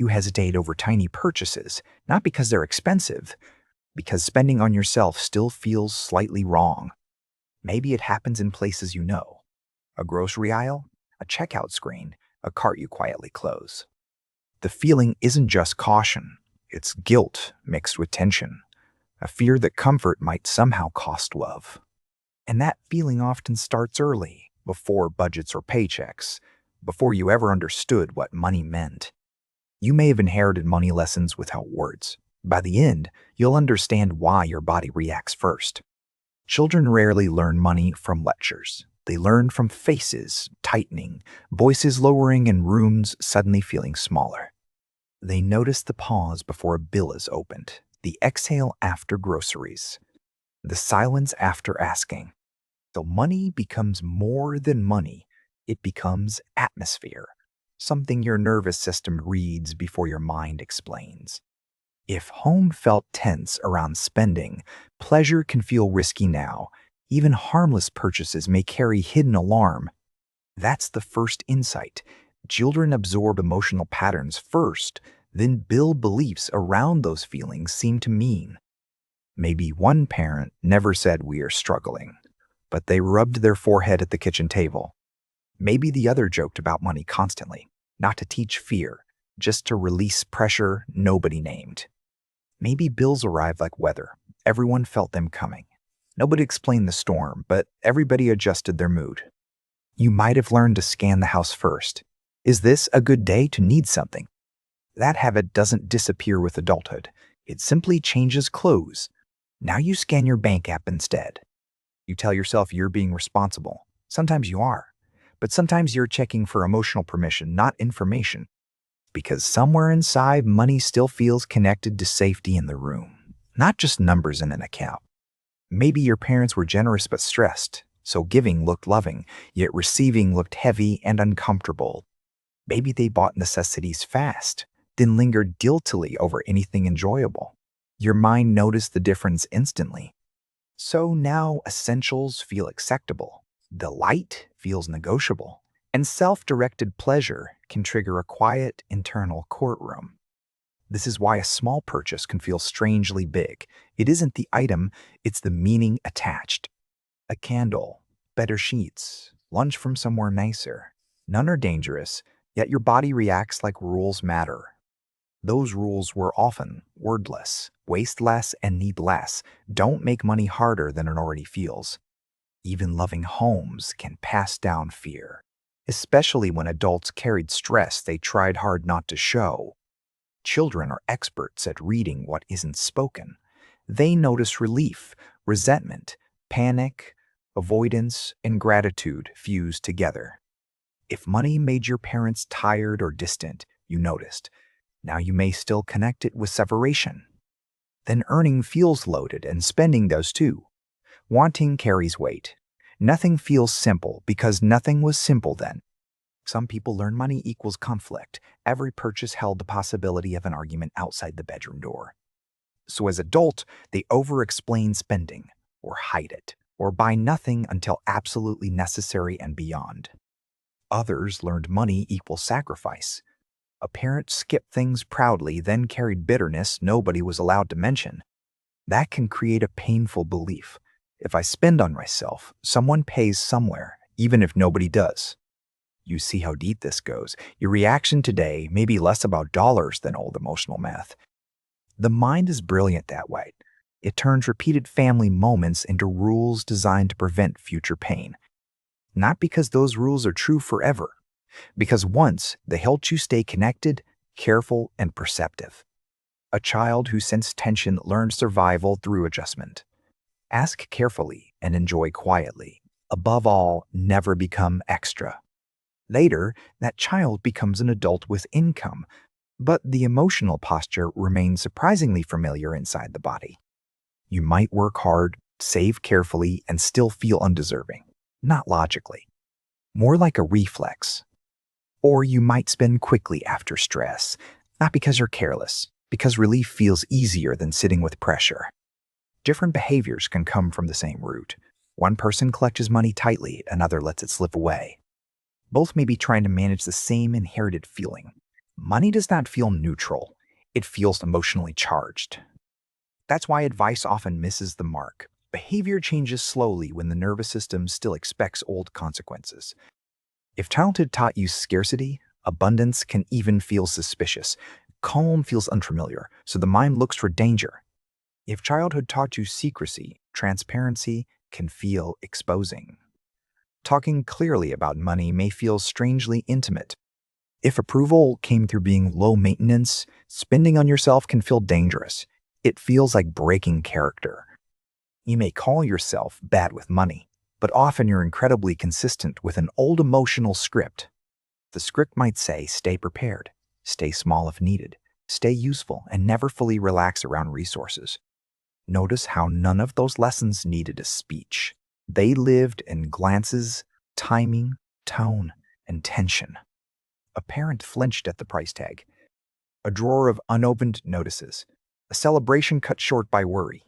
You hesitate over tiny purchases, not because they're expensive, because spending on yourself still feels slightly wrong. Maybe it happens in places you know: a grocery aisle, a checkout screen, a cart you quietly close. The feeling isn't just caution, it's guilt mixed with tension, a fear that comfort might somehow cost love. And that feeling often starts early, before budgets or paychecks, before you ever understood what money meant. You may have inherited money lessons without words. By the end, you'll understand why your body reacts first. Children rarely learn money from lectures. They learn from faces tightening, voices lowering, and rooms suddenly feeling smaller. They notice the pause before a bill is opened, the exhale after groceries, the silence after asking. So money becomes more than money. It becomes atmosphere, something your nervous system reads before your mind explains. If home felt tense around spending, pleasure can feel risky now. Even harmless purchases may carry hidden alarm. That's the first insight. Children absorb emotional patterns first, then build beliefs around those feelings seem to mean. Maybe one parent never said we are struggling, but they rubbed their forehead at the kitchen table. Maybe the other joked about money constantly, not to teach fear, just to release pressure nobody named. Maybe bills arrived like weather. Everyone felt them coming. Nobody explained the storm, but everybody adjusted their mood. You might have learned to scan the house first. Is this a good day to need something? That habit doesn't disappear with adulthood. It simply changes clothes. Now you scan your bank app instead. You tell yourself you're being responsible. Sometimes you are. But sometimes you're checking for emotional permission, not information. Because somewhere inside, money still feels connected to safety in the room, not just numbers in an account. Maybe your parents were generous but stressed, so giving looked loving, yet receiving looked heavy and uncomfortable. Maybe they bought necessities fast, then lingered guiltily over anything enjoyable. Your mind noticed the difference instantly. So now essentials feel acceptable, delight feels negotiable, and self-directed pleasure can trigger a quiet internal courtroom. This is why a small purchase can feel strangely big. It isn't the item, it's the meaning attached. A candle, better sheets, lunch from somewhere nicer. None are dangerous, yet your body reacts like rules matter. Those rules were often wordless: waste less and need less. Don't make money harder than it already feels. Even loving homes can pass down fear, especially when adults carried stress they tried hard not to show. Children are experts at reading what isn't spoken. They notice relief, resentment, panic, avoidance, and gratitude fused together. If money made your parents tired or distant, you noticed. Now you may still connect it with separation. Then earning feels loaded and spending does too. Wanting carries weight. Nothing feels simple because nothing was simple then. Some people learn money equals conflict. Every purchase held the possibility of an argument outside the bedroom door. So as adults, they over-explain spending, or hide it, or buy nothing until absolutely necessary and beyond. Others learned money equals sacrifice. A parent skipped things proudly, then carried bitterness nobody was allowed to mention. That can create a painful belief. If I spend on myself, someone pays somewhere, even if nobody does. You see how deep this goes. Your reaction today may be less about dollars than old emotional math. The mind is brilliant that way. It turns repeated family moments into rules designed to prevent future pain. Not because those rules are true forever, because once they helped you stay connected, careful, and perceptive. A child who sensed tension learned survival through adjustment. Ask carefully and enjoy quietly. Above all, never become extra. Later, that child becomes an adult with income, but the emotional posture remains surprisingly familiar inside the body. You might work hard, save carefully, and still feel undeserving. Not logically. More like a reflex. Or you might spend quickly after stress, not because you're careless, because relief feels easier than sitting with pressure. Different behaviors can come from the same root. One person clutches money tightly, another lets it slip away. Both may be trying to manage the same inherited feeling. Money does not feel neutral. It feels emotionally charged. That's why advice often misses the mark. Behavior changes slowly when the nervous system still expects old consequences. If childhood taught you scarcity, abundance can even feel suspicious. Calm feels unfamiliar, so the mind looks for danger. If childhood taught you secrecy, transparency can feel exposing. Talking clearly about money may feel strangely intimate. If approval came through being low maintenance, spending on yourself can feel dangerous. It feels like breaking character. You may call yourself bad with money, but often you're incredibly consistent with an old emotional script. The script might say, stay prepared, stay small if needed, stay useful, and never fully relax around resources. Notice how none of those lessons needed a speech. They lived in glances, timing, tone, and tension. A parent flinched at the price tag. A drawer of unopened notices. A celebration cut short by worry.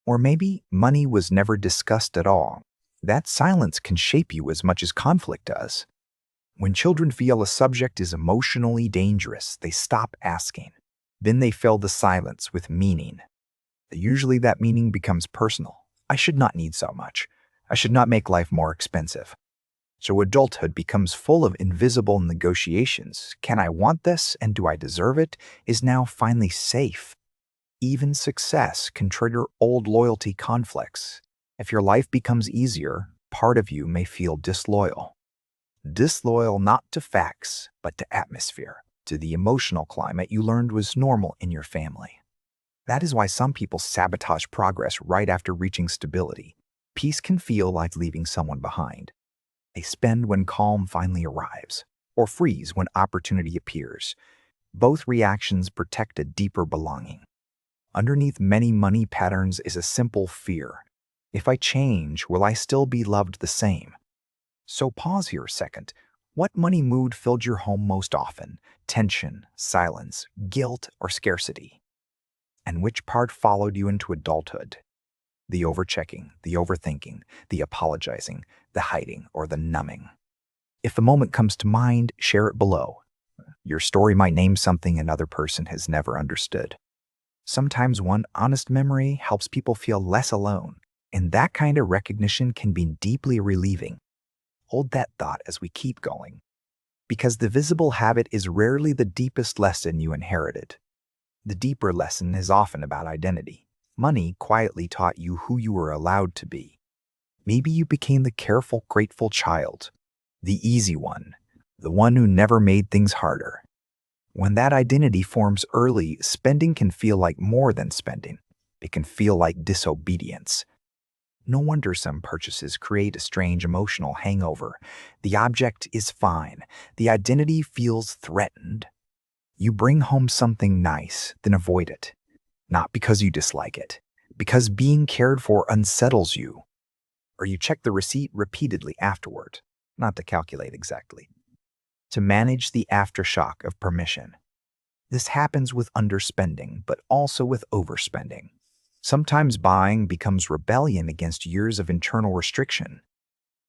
Or maybe money was never discussed at all. That silence can shape you as much as conflict does. When children feel a subject is emotionally dangerous, they stop asking. Then they fill the silence with meaning. Usually that meaning becomes personal. I should not need so much. I should not make life more expensive. So adulthood becomes full of invisible negotiations. Can I want this and do I deserve it? Is now finally safe. Even success can trigger old loyalty conflicts. If your life becomes easier, part of you may feel disloyal. Disloyal not to facts, but to atmosphere, to the emotional climate you learned was normal in your family. That is why some people sabotage progress right after reaching stability. Peace can feel like leaving someone behind. They spend when calm finally arrives, or freeze when opportunity appears. Both reactions protect a deeper belonging. Underneath many money patterns is a simple fear. If I change, will I still be loved the same? So pause here a second. What money mood filled your home most often? Tension, silence, guilt, or scarcity? And which part followed you into adulthood? The overchecking, the overthinking, the apologizing, the hiding, or the numbing. If the moment comes to mind, share it below. Your story might name something another person has never understood. Sometimes one honest memory helps people feel less alone, and that kind of recognition can be deeply relieving. Hold that thought as we keep going, because the visible habit is rarely the deepest lesson you inherited. The deeper lesson is often about identity. Money quietly taught you who you were allowed to be. Maybe you became the careful, grateful child, the easy one, the one who never made things harder. When that identity forms early, spending can feel like more than spending. It can feel like disobedience. No wonder some purchases create a strange emotional hangover. The object is fine. The identity feels threatened. You bring home something nice, then avoid it. Not because you dislike it, because being cared for unsettles you. Or you check the receipt repeatedly afterward, not to calculate exactly. To manage the aftershock of permission. This happens with underspending, but also with overspending. Sometimes buying becomes rebellion against years of internal restriction.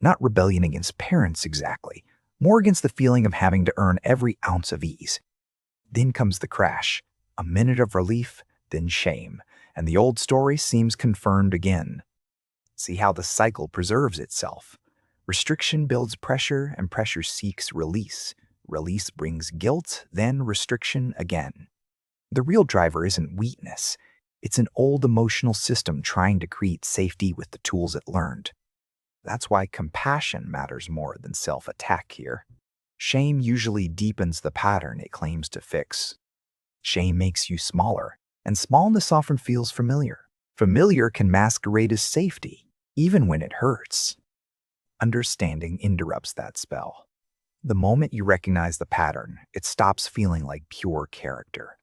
Not rebellion against parents exactly, more against the feeling of having to earn every ounce of ease. Then comes the crash, a minute of relief, then shame, and the old story seems confirmed again. See how the cycle preserves itself. Restriction builds pressure, and pressure seeks release. Release brings guilt, then restriction again. The real driver isn't weakness. It's an old emotional system trying to create safety with the tools it learned. That's why compassion matters more than self-attack here. Shame usually deepens the pattern it claims to fix. Shame makes you smaller, and smallness often feels familiar. Familiar can masquerade as safety, even when it hurts. Understanding interrupts that spell. The moment you recognize the pattern, it stops feeling like pure character.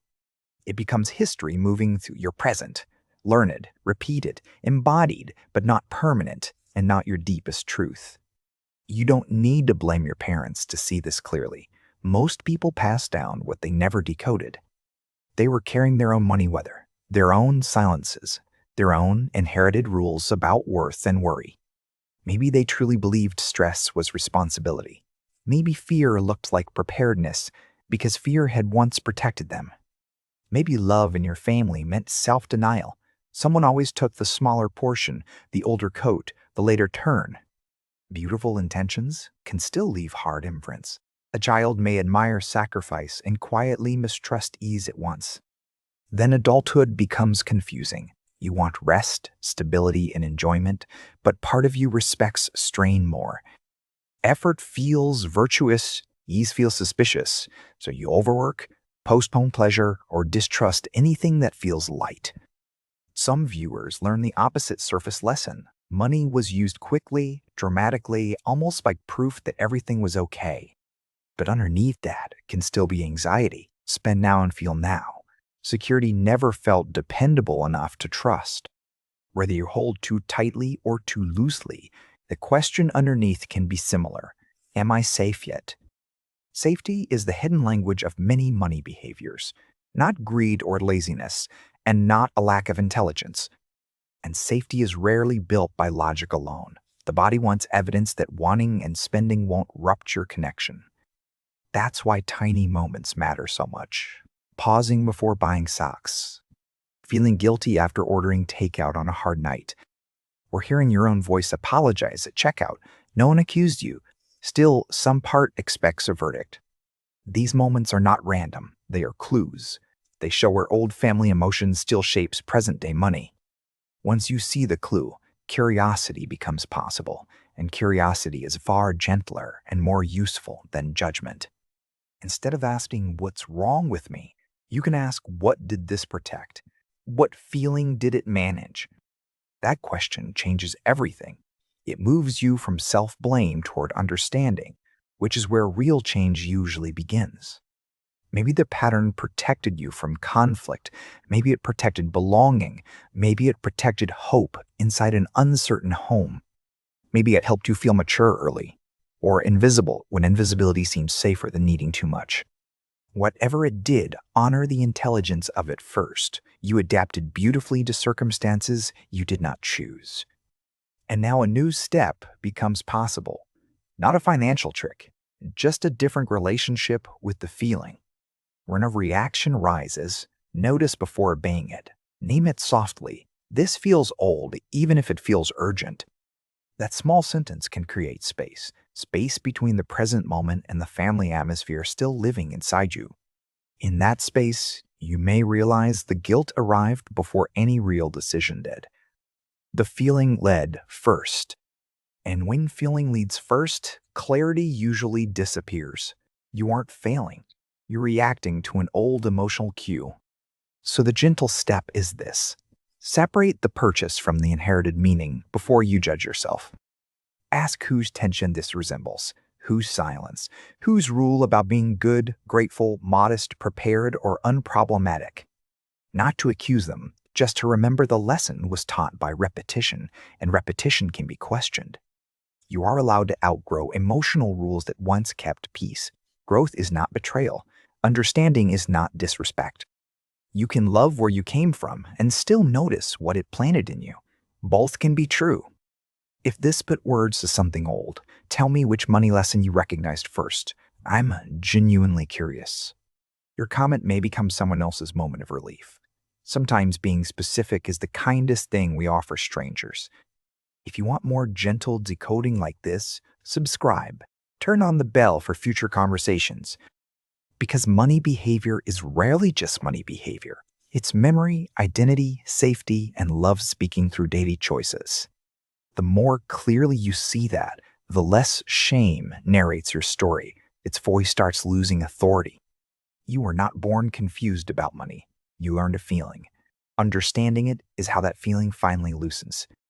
It becomes history moving through your present, learned, repeated, embodied, but not permanent, and not your deepest truth. You don't need to blame your parents to see this clearly. Most people pass down what they never decoded. They were carrying their own money weather, their own silences, their own inherited rules about worth and worry. Maybe they truly believed stress was responsibility. Maybe fear looked like preparedness. because fear had once protected them. Maybe love in your family meant self-denial. Someone always took the smaller portion, the older coat, the later turn. Beautiful intentions can still leave hard imprints. A child may admire sacrifice and quietly mistrust ease at once. Then adulthood becomes confusing. You want rest, stability, and enjoyment, but part of you respects strain more. Effort feels virtuous, ease feels suspicious, so you overwork, postpone pleasure, or distrust anything that feels light. Some viewers learn the opposite surface lesson. Money was used quickly, dramatically, almost like proof that everything was okay. But underneath that can still be anxiety. Spend now and feel now. Security never felt dependable enough to trust. Whether you hold too tightly or too loosely, the question underneath can be similar. Am I safe yet? Safety is the hidden language of many money behaviors, not greed or laziness, and not a lack of intelligence. And safety is rarely built by logic alone. The body wants evidence that wanting and spending won't rupture connection. That's why tiny moments matter so much. Pausing before buying socks, feeling guilty after ordering takeout on a hard night, or hearing your own voice apologize at checkout. No one accused you. Still, some part expects a verdict. These moments are not random. They are clues. They show where old family emotion still shapes present-day money. Once you see the clue, curiosity becomes possible, and curiosity is far gentler and more useful than judgment. Instead of asking, "What's wrong with me?" you can ask, "What did this protect? What feeling did it manage?" That question changes everything. It moves you from self-blame toward understanding, which is where real change usually begins. Maybe the pattern protected you from conflict. Maybe it protected belonging. Maybe it protected hope inside an uncertain home. Maybe it helped you feel mature early, or invisible when invisibility seems safer than needing too much. Whatever it did, honor the intelligence of it first. You adapted beautifully to circumstances you did not choose. And now a new step becomes possible. Not a financial trick, just a different relationship with the feeling. When a reaction rises, notice before obeying it. Name it softly. This feels old, even if it feels urgent. That small sentence can create space. Space between the present moment and the family atmosphere still living inside you. In that space, you may realize the guilt arrived before any real decision did. The feeling led first. And when feeling leads first, clarity usually disappears. You aren't failing. You're reacting to an old emotional cue. So the gentle step is this. Separate the purchase from the inherited meaning before you judge yourself. Ask whose tension this resembles, whose silence, whose rule about being good, grateful, modest, prepared, or unproblematic. Not to accuse them, just to remember the lesson was taught by repetition, and repetition can be questioned. You are allowed to outgrow emotional rules that once kept peace. Growth is not betrayal. Understanding is not disrespect. You can love where you came from and still notice what it planted in you. Both can be true. If this put words to something old, tell me which money lesson you recognized first. I'm genuinely curious. Your comment may become someone else's moment of relief. Sometimes being specific is the kindest thing we offer strangers. If you want more gentle decoding like this, subscribe. Turn on the bell for future conversations. Because money behavior is rarely just money behavior. It's memory, identity, safety, and love speaking through daily choices. The more clearly you see that, the less shame narrates your story. Its voice starts losing authority. You were not born confused about money. You learned a feeling. Understanding it is how that feeling finally loosens.